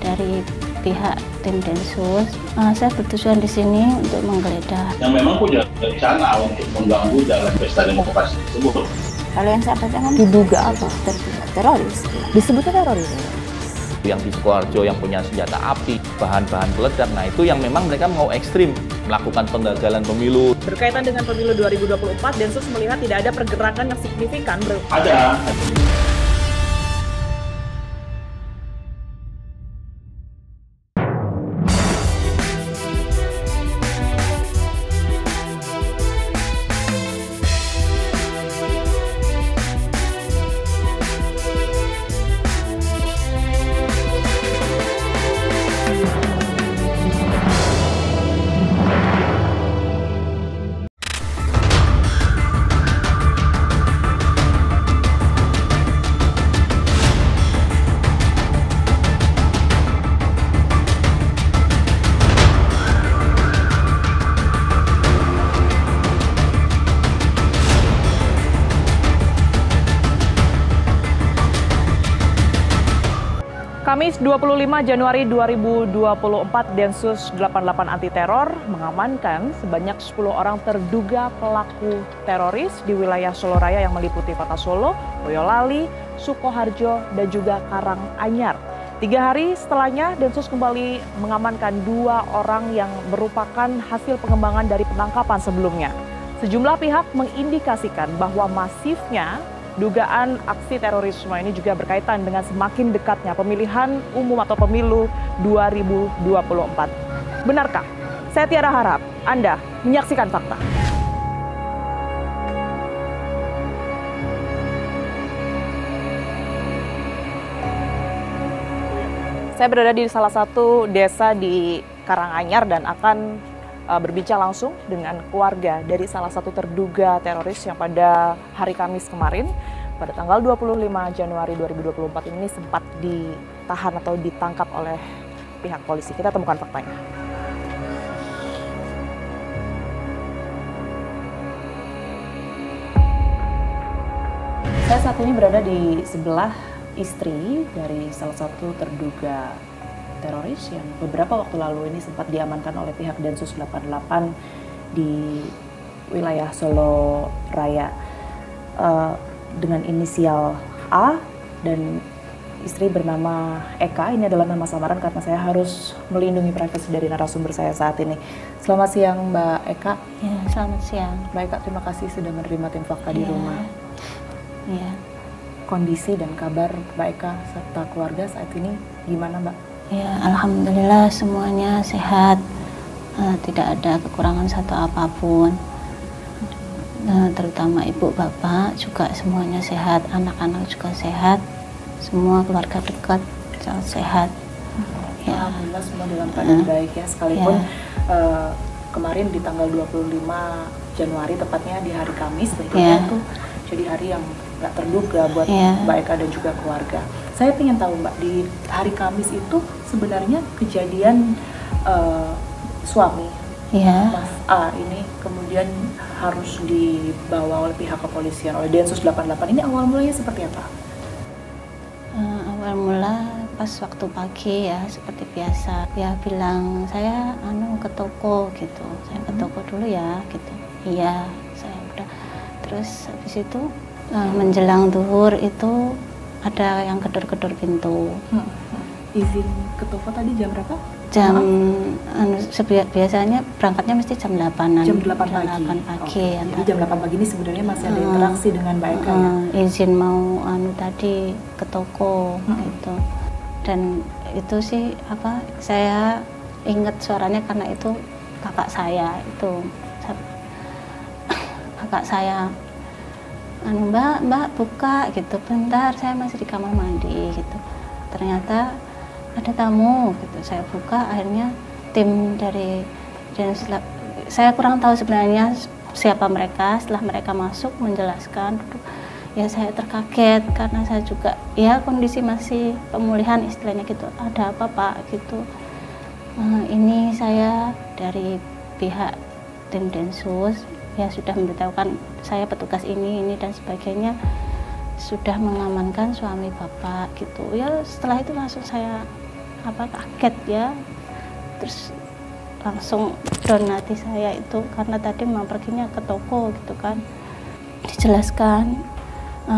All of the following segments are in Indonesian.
dari pihak tim Densus. Saya bertujuan di sini untuk menggeledah. Yang memang punya rencana untuk mengganggu jalan pesta demokrasi tersebut. Kalau yang saya bacakan diduga apa? Terduga teroris. Disebutnya teroris. Yang di Sukoharjo yang punya senjata api, bahan-bahan peledak, nah itu yang memang mereka mau ekstrim melakukan penggagalan pemilu. Berkaitan dengan pemilu 2024, Densus melihat tidak ada pergerakan yang signifikan. Ada. Kamis 25 Januari 2024, Densus 88 Anti Teror mengamankan sebanyak 10 orang terduga pelaku teroris di wilayah Solo Raya yang meliputi Kota Solo, Boyolali, Sukoharjo, dan juga Karanganyar. 3 hari setelahnya, Densus kembali mengamankan 2 orang yang merupakan hasil pengembangan dari penangkapan sebelumnya. Sejumlah pihak mengindikasikan bahwa masifnya dugaan aksi terorisme ini juga berkaitan dengan semakin dekatnya pemilihan umum atau pemilu 2024. Benarkah? Saya Tiara harap Anda menyaksikan fakta. Saya berada di salah satu desa di Karanganyar dan akan berbincang langsung dengan keluarga dari salah satu terduga teroris yang pada hari Kamis kemarin, pada tanggal 25 Januari 2024 ini sempat ditahan atau ditangkap oleh pihak polisi. Kita temukan faktanya. Saya saat ini berada di sebelah istri dari salah satu terduga teroris yang beberapa waktu lalu ini sempat diamankan oleh pihak Densus 88 di wilayah Solo Raya dengan inisial A, dan istri bernama Eka. Ini adalah nama samaran karena saya harus melindungi privasi dari narasumber saya saat ini. Selamat siang Mbak Eka. Ya, selamat siang. Mbak Eka, terima kasih sudah menerima tim fakta di Ya. rumah. Ya. Kondisi dan kabar Mbak Eka serta keluarga saat ini gimana Mbak? Ya, alhamdulillah semuanya sehat, tidak ada kekurangan satu apapun. Terutama ibu bapak juga semuanya sehat, anak-anak juga sehat, semua keluarga dekat sehat. Ya. Alhamdulillah semua dalam keadaan baik ya, sekalipun kemarin di tanggal 25 Januari tepatnya di hari Kamis tentunya itu jadi hari yang nggak terduga buat Mbak Eka dan juga keluarga. Saya ingin tahu Mbak, di hari Kamis itu sebenarnya kejadian suami Mas A ini kemudian harus dibawa oleh pihak kepolisian, oleh Densus 88. Ini awal mulanya seperti apa? Awal mula pas waktu pagi ya seperti biasa, ya bilang saya ke toko gitu, saya ke toko dulu ya gitu. Iya, saya udah. Terus habis itu menjelang zuhur itu ada yang gedor-gedor pintu. Izin ke toko tadi jam berapa? Jam biasanya berangkatnya mesti jam 8-an. Jam 8 pagi. Jadi jam 8 pagi ini sebenarnya masih ada interaksi dengan Mbak Eka ya? Izin mau tadi ke toko gitu. Dan itu sih saya ingat suaranya karena itu kakak saya itu. Kakak saya, Mbak buka gitu, bentar saya masih di kamar mandi gitu. Ternyata ada tamu gitu, saya buka, akhirnya tim dari saya kurang tahu sebenarnya siapa mereka. Setelah mereka masuk menjelaskan, ya saya terkaget karena saya juga ya kondisi masih pemulihan istilahnya gitu. Ada apa Pak gitu, ini saya dari pihak tim Densus ya sudah memberitahukan saya petugas ini dan sebagainya, sudah mengamankan suami bapak gitu ya. Setelah itu langsung saya kaget ya, terus langsung down hati saya itu, karena tadi memang perginya ke toko gitu kan. Dijelaskan,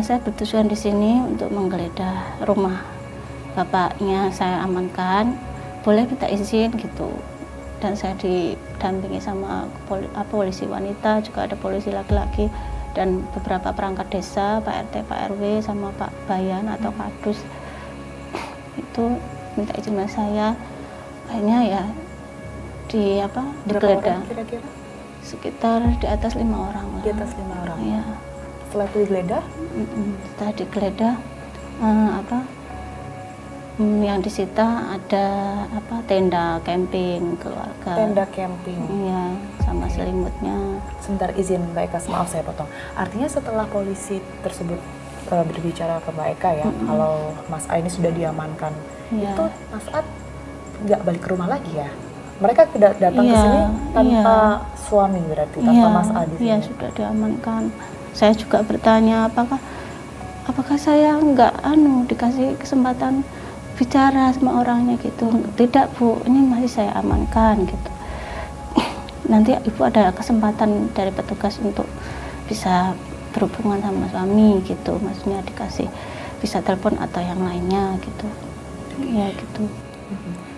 saya bertujuan di sini untuk menggeledah rumah bapaknya, saya amankan, boleh minta izin gitu. Dan saya didampingi sama polisi wanita, juga ada polisi laki-laki, dan beberapa perangkat desa, Pak RT, Pak RW, sama Pak Bayan atau Kadus. Itu minta izin sama saya. Akhirnya ya digeledah. Kira-kira? Sekitar di atas 5 orang lah. Di atas 5 orang? Iya. Setelah itu digeledah? Setelah digeledah, yang disita ada tenda camping keluarga. Tenda camping? Iya, sama selimutnya. Sebentar, izin Mbak Eka, maaf saya potong. Artinya setelah polisi tersebut berbicara ke Mbak Eka ya, kalau Mas A ini sudah diamankan, Iya. itu Mas A nggak balik ke rumah lagi ya? Mereka tidak datang ke sini tanpa suami berarti, tanpa Mas A di sini? Iya, sudah diamankan. Saya juga bertanya, apakah saya nggak dikasih kesempatan bicara sama orangnya gitu? Tidak Bu, ini masih saya amankan gitu. Nanti Ibu ada kesempatan dari petugas untuk bisa berhubungan sama suami gitu, maksudnya dikasih bisa telepon atau yang lainnya gitu. Ya gitu.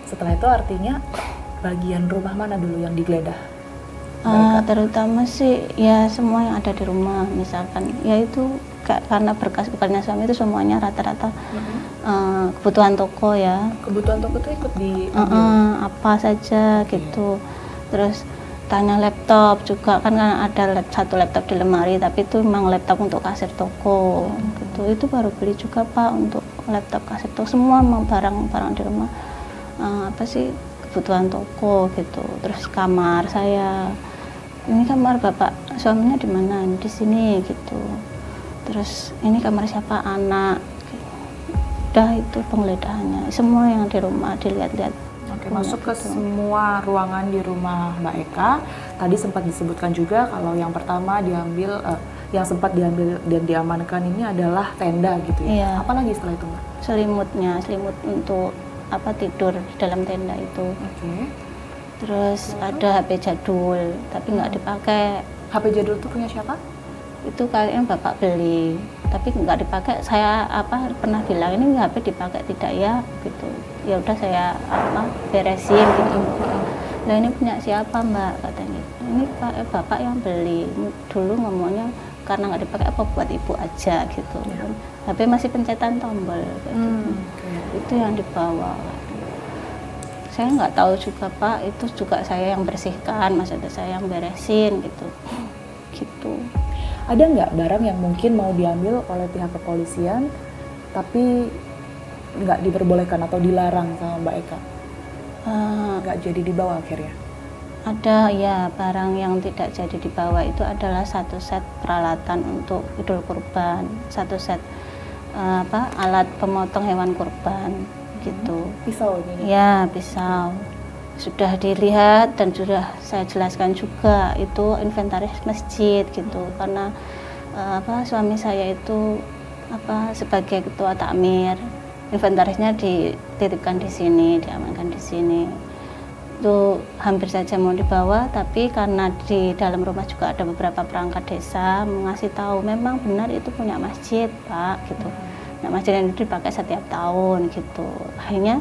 Setelah itu artinya bagian rumah mana dulu yang digeledah? Terutama sih ya semua yang ada di rumah, misalkan ya itu karena berkas-berkasnya suami itu semuanya rata-rata kebutuhan toko ya. Kebutuhan toko itu ikut di apa saja gitu. Terus tanya laptop juga, kan ada satu laptop di lemari, tapi itu memang laptop untuk kasir toko gitu. Itu baru beli juga Pak untuk laptop kasir toko, semua memang barang-barang di rumah kebutuhan toko gitu. Terus kamar saya, ini kamar bapak suaminya di mana? Di sini gitu. Terus ini kamar siapa? Anak. Udah itu penggeledahannya, semua yang di rumah dilihat-lihat. Oke, masuk ke semua ruangan di rumah Mbak Eka. Tadi sempat disebutkan juga kalau yang pertama diambil, yang sempat diambil dan diamankan ini adalah tenda gitu ya. Iya. Apalagi setelah itu Mbak? Selimut untuk tidur di dalam tenda itu. Oke. Terus ada HP jadul, tapi nggak dipakai. HP jadul itu punya siapa? Itu kayaknya bapak beli, tapi nggak dipakai. Saya pernah bilang ini HP dipakai tidak ya gitu. Ya udah saya beresin gitu. Lah ini punya siapa Mbak, katanya. Ini bapak yang beli. Dulu ngomongnya karena nggak dipakai apa buat ibu aja gitu. Ya. HP masih pencetan tombol gitu. Itu yang dibawa. Saya nggak tahu juga Pak, itu juga saya yang bersihkan, maksudnya saya yang beresin gitu. Ada nggak barang yang mungkin mau diambil oleh pihak kepolisian tapi nggak diperbolehkan atau dilarang sama Mbak Eka? Nggak jadi dibawa akhirnya? Ada ya, barang yang tidak jadi dibawa itu adalah satu set peralatan untuk idul kurban, satu set alat pemotong hewan kurban gitu. Pisau ini? Ya, pisau. Sudah dilihat dan sudah saya jelaskan juga, itu inventaris masjid gitu, karena suami saya itu sebagai ketua takmir, inventarisnya dititipkan di sini, diamankan di sini. Itu hampir saja mau dibawa, tapi karena di dalam rumah juga ada beberapa perangkat desa mengasih tahu memang benar itu punya masjid Pak gitu. Nah, masjid yang itu dipakai setiap tahun gitu. Akhirnya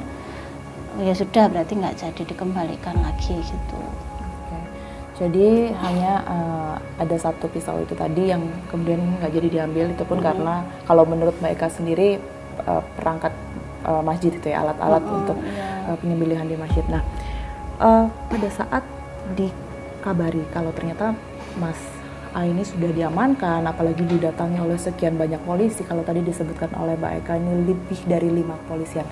ya sudah, berarti nggak jadi dikembalikan lagi gitu. Oke. Jadi hanya ada satu pisau itu tadi yang kemudian nggak jadi diambil, itu pun karena kalau menurut Mbak Eka sendiri perangkat masjid itu ya, alat-alat untuk penyembelihan di masjid. Nah, pada saat dikabari kalau ternyata Mas A ini sudah diamankan, apalagi didatangi oleh sekian banyak polisi, kalau tadi disebutkan oleh Mbak Eka ini lebih dari 5 kepolisian,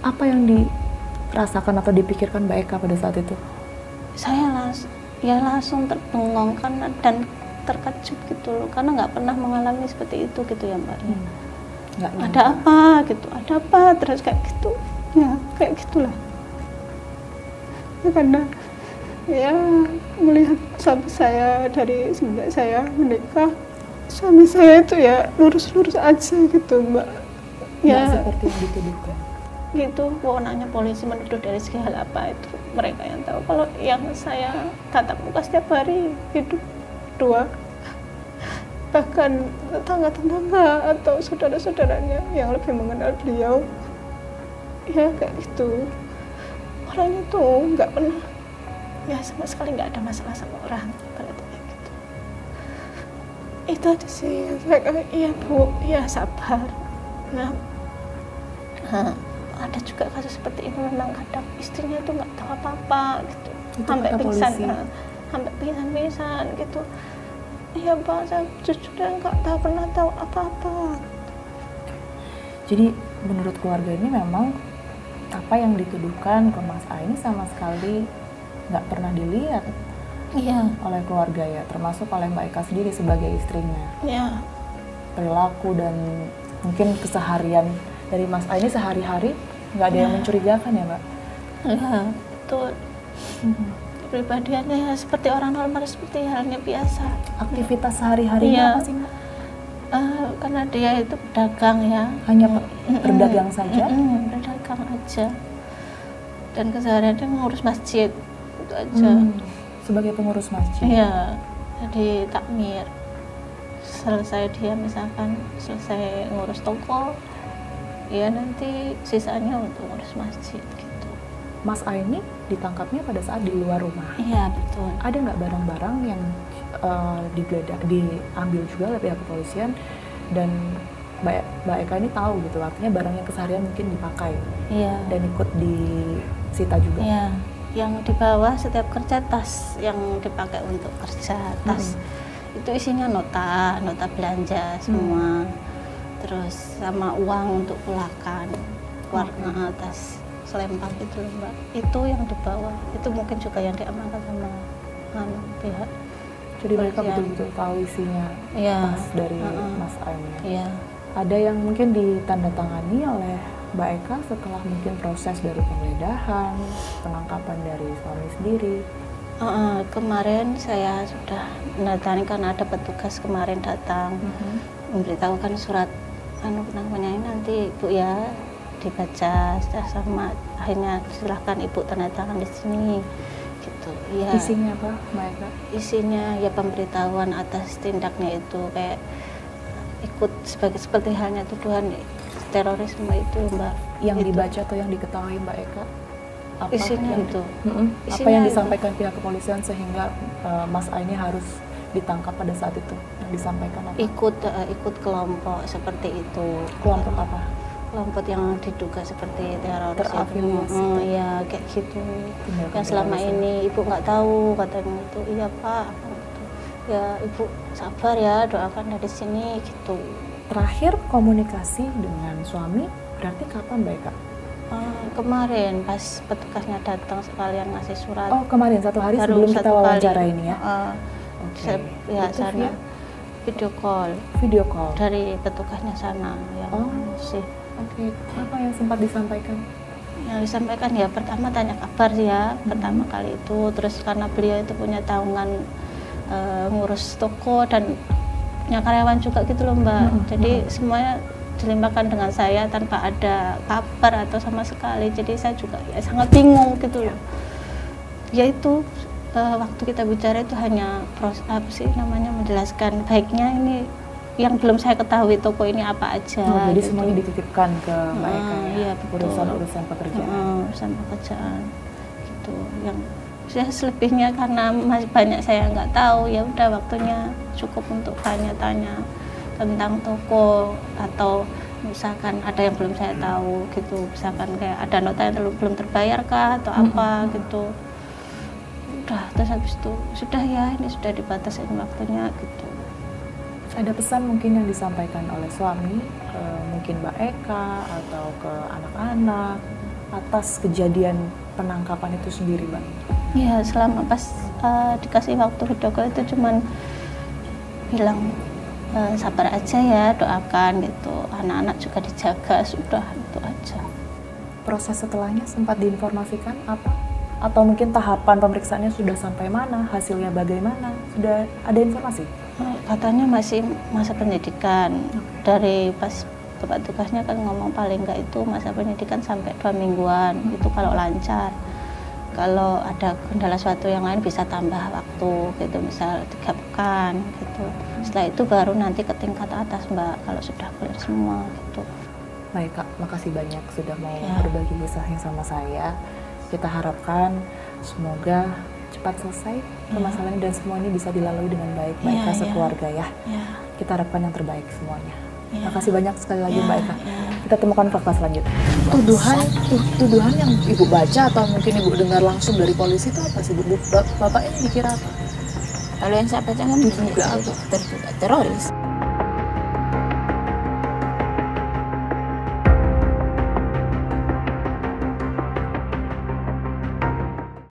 apa yang dirasakan atau dipikirkan Mbak Eka pada saat itu? Saya langsung terbengong dan terkejut gitu loh, karena nggak pernah mengalami seperti itu gitu ya Mbak. Ada apa terus kayak gitu ya, kayak gitulah ya, karena ya melihat suami saya dari semenjak saya menikah, suami saya itu ya lurus-lurus aja gitu Mbak. Ya seperti yang dituduhkan. gitu, wewenangnya polisi menuduh dari segi hal apa itu mereka yang tahu. Kalau yang saya tatap muka setiap hari hidup dua, bahkan tetangga-tetangga atau saudara-saudaranya yang lebih mengenal beliau, ya kayak gitu. Orangnya tuh nggak pernah, ya sama sekali nggak ada masalah sama orang, berarti kayak gitu. Itu aja sih, saya kayak, iya Bu, ya sabar. Nah, ada juga kasus seperti ini, memang kadang istrinya tuh nggak tahu apa-apa gitu, sampai pingsan gitu. Iya Pak, saya jujur nggak tahu, pernah tahu apa-apa. Jadi menurut keluarga ini memang apa yang dituduhkan ke Mas A ini sama sekali nggak pernah dilihat oleh keluarga ya, termasuk oleh Mbak Eka sendiri sebagai istrinya. Iya. Perilaku dan mungkin keseharian dari Mas A ini sehari-hari nggak ada yang mencurigakan ya Mbak? Iya, betul. Kepribadiannya ya seperti orang normal, seperti halnya biasa. Aktivitas sehari-harinya apa sih Mbak? Karena dia itu pedagang ya. Hanya berdagang saja? Berdagang aja. Dan kesehariannya mengurus masjid, itu aja. Sebagai pengurus masjid? Iya, jadi takmir. Selesai dia misalkan selesai ngurus toko, ya nanti sisanya untuk ngurus masjid gitu. Mas A ini ditangkapnya pada saat di luar rumah? Iya, betul. Ada nggak barang-barang yang digeledah, diambil juga oleh pihak kepolisian dan Mbak Eka ini tahu gitu, artinya barangnya keseharian mungkin dipakai dan ikut disita juga? Iya, yang di bawah setiap kerja tas yang dipakai untuk kerja, tas itu isinya nota belanja semua, terus sama uang untuk pulakan, warna tas selempang itu loh Mbak, itu yang di bawah, itu mungkin juga yang diamankan sama pihak. Jadi mereka betul-betul tahu isinya tas dari Mas A ini. Iya. Ada yang mungkin ditandatangani oleh Mbak Eka setelah mungkin proses dari penggeledahan, penangkapan dari suami sendiri? Kemarin saya sudah menandatangani karena ada petugas kemarin datang memberitahukan surat namanya ini nanti Ibu ya dibaca sama, akhirnya silahkan Ibu tanda tangan di sini gitu. Ya. Isinya apa Mbak Eka? Isinya ya pemberitahuan atas tindaknya itu, kayak ikut seperti halnya tuduhan terorisme itu Mbak. Yang itu. dibaca atau yang diketahui Mbak Eka? Apa isinya yang, itu. Apa yang disampaikan pihak kepolisian sehingga Mas A ini harus ditangkap pada saat itu? Yang disampaikan apa? Ikut kelompok seperti itu. Kelompok apa? Kelompok yang diduga seperti teroris. Terafiliasi. Ya kayak gitu. Yang selama ini Ibu nggak tahu katanya itu. Iya Pak. Gitu. Ya Ibu sabar ya, doakan dari sini gitu. Terakhir komunikasi dengan suami berarti kapan Mbak Eka? Kemarin pas petugasnya datang sekalian ngasih surat. Oh kemarin, satu hari sebelum kita wawancara ini ya? Okay. Ya itu sana video call dari petugasnya sana yang sih. Oke. Apa yang sempat disampaikan? Yang disampaikan ya pertama tanya kabar ya, pertama kali itu, terus karena beliau itu punya tanggungan ngurus toko dan punya karyawan juga gitu loh Mbak. Jadi semuanya dilimpahkan dengan saya tanpa ada kabar atau sama sekali. Jadi saya juga ya sangat bingung gitu loh. Yaitu waktu kita bicara itu hanya menjelaskan baiknya ini yang belum saya ketahui toko ini apa aja. Jadi gitu. semuanya dititipkan ke Mbak Eka ya? Iya, urusan pekerjaan. Urusan pekerjaan gitu. Yang saya selebihnya karena masih banyak saya nggak tahu, ya udah waktunya cukup untuk tanya-tanya tentang toko atau misalkan ada yang belum saya tahu gitu, misalkan kayak ada nota yang belum terbayar kah atau apa gitu. Udah, terus habis itu sudah ya, ini sudah dibatasi waktunya gitu. Ada pesan mungkin yang disampaikan oleh suami ke mungkin Mbak Eka atau ke anak-anak atas kejadian penangkapan itu sendiri, Mbak? Ya, selama pas dikasih waktu video call itu cuman bilang sabar aja ya, doakan gitu, anak-anak juga dijaga, sudah itu aja. Proses setelahnya sempat diinformasikan apa? Atau mungkin tahapan pemeriksaannya sudah sampai mana, hasilnya bagaimana, sudah ada informasi? Katanya masih masa pendidikan. Dari pas Bapak tugasnya kan ngomong paling enggak itu masa penyidikan sampai 2 mingguan, itu kalau lancar. Kalau ada kendala suatu yang lain bisa tambah waktu gitu, misal 3 pekan gitu. Setelah itu baru nanti ke tingkat atas Mbak, kalau sudah clear semua gitu. Baik Kak, makasih banyak sudah mau berbagi kisahnya sama saya. Kita harapkan semoga cepat selesai permasalahan dan semua ini bisa dilalui dengan baik, sekeluarga ya. Kita harapkan yang terbaik semuanya. Makasih banyak sekali lagi Mbak Eka. Kita temukan fakta selanjutnya. Tuduhan yang Ibu baca atau mungkin Ibu dengar langsung dari polisi itu apa sih Bu? Bapak ini dikira apa? Kalau yang saya baca kan terduga teroris.